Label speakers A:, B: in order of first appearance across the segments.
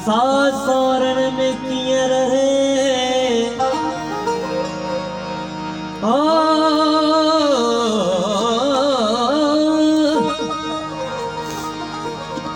A: सास सौरन में किया रहे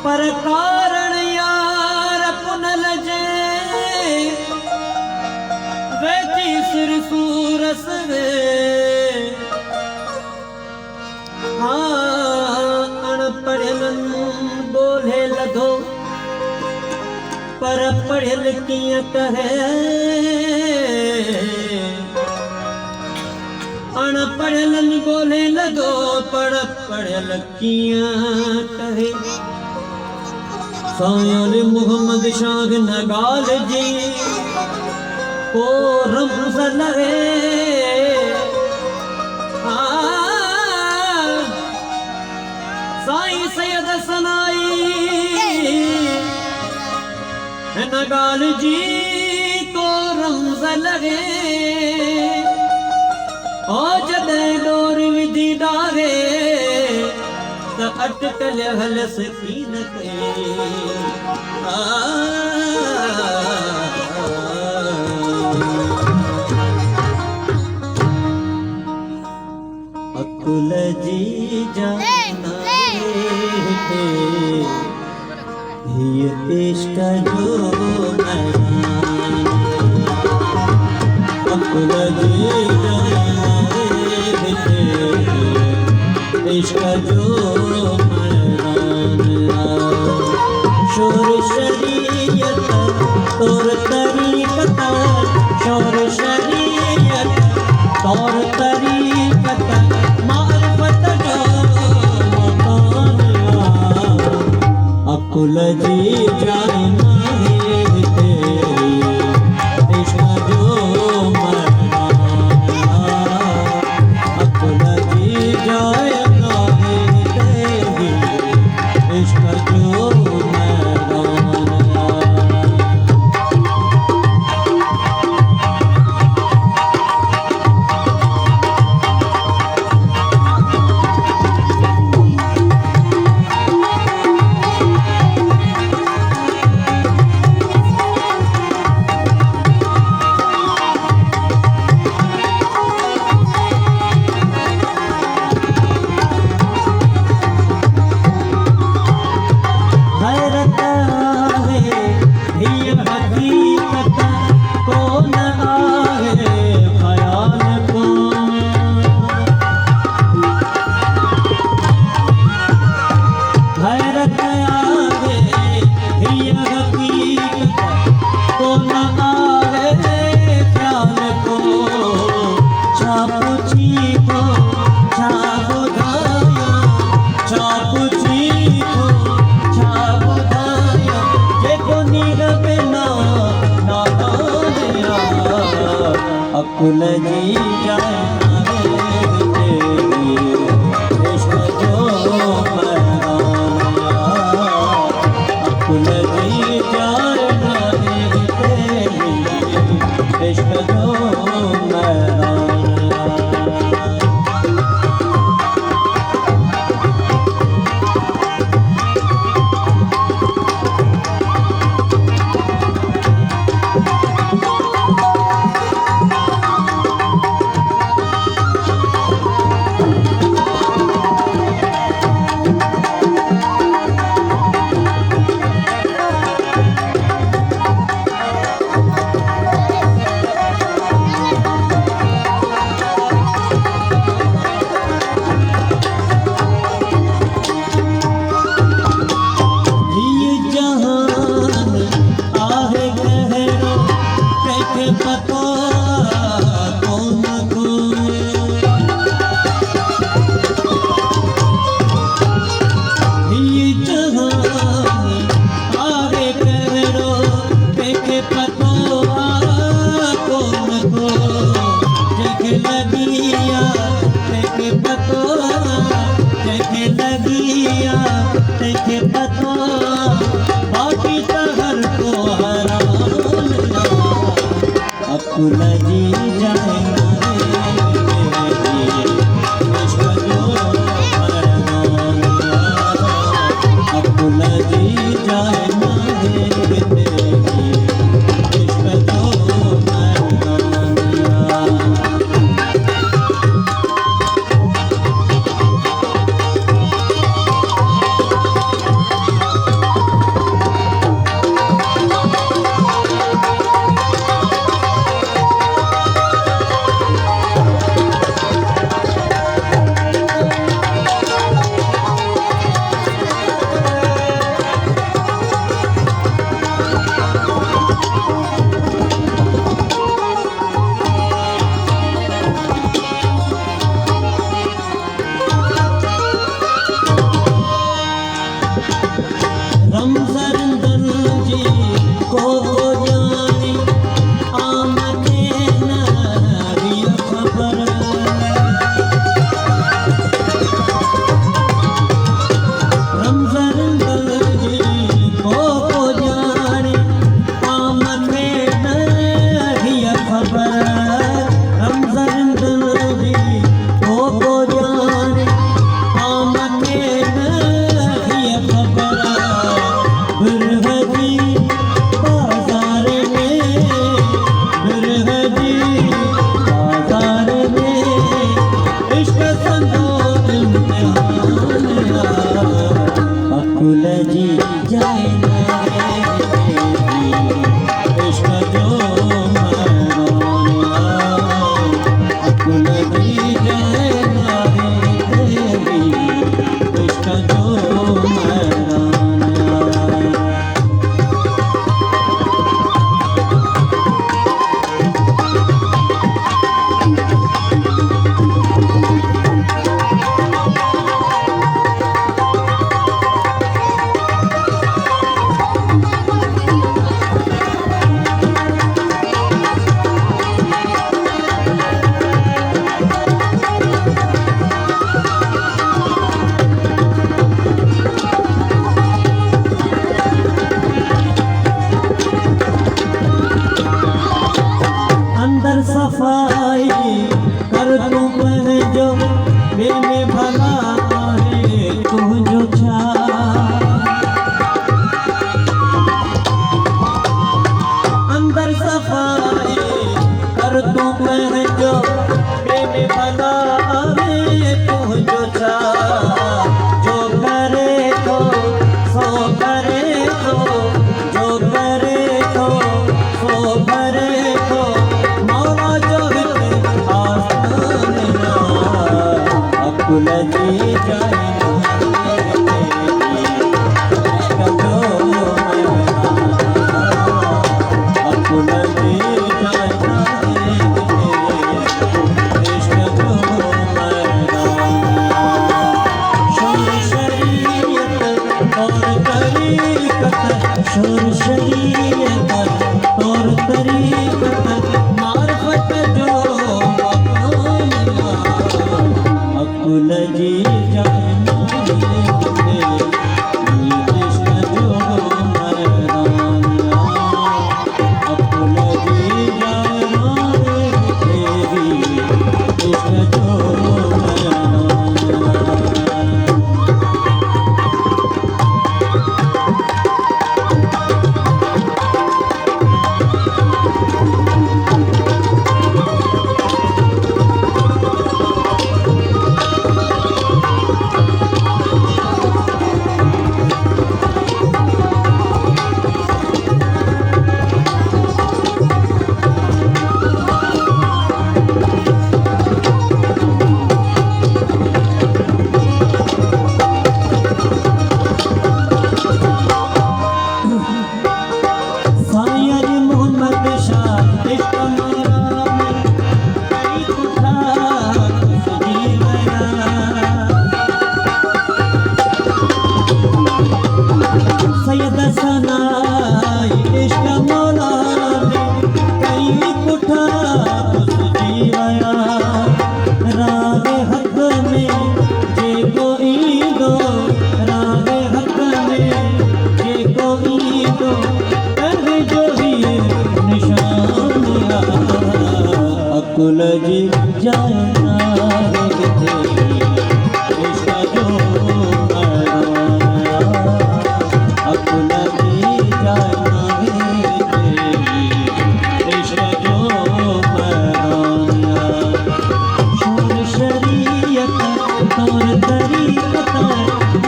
A: पर कारण यार पुनल जे वेची सिर सूरस वे अनपढ़ियन बोले लधो पर पढ़ियल किया कहे अनपढ़ियन बोले लधो पर पढ़ियल किया कहे सायल मोहम्मद शाह नगाल जी को रमज लगे साई सैयद सनाई नगाल जी को रमज लगे और जदे डोर विधि डारे अटकल हल सकीन के अकुल जी जाना ये इश्क जो अकुल जी जाना इश्क जो शोर शरीयत तौर तरीकत शोर शरीयत तौर तरीकत मारिफत जो अकुल जी जाना इश्क जो मरना अकुल जी जाना इश्क जो अकुल जी इश्क जो मरना अकुल जी जाना इश्क जो मरना अकुल जी जाए शोर शरीयत तौर तरीकत मार्फत जो अकुल जी जाना कृष्ण जो मरदानिया अकुल जी जाना कृष्ण जो अकुल जी जाना कृष्ण जो मरदानिया अकुल जी जाना कृष्ण जो मरदानिया शोर शरीयत तौर तरीकत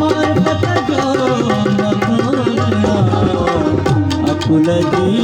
A: मार्फत जो मरदानिया अकुल जी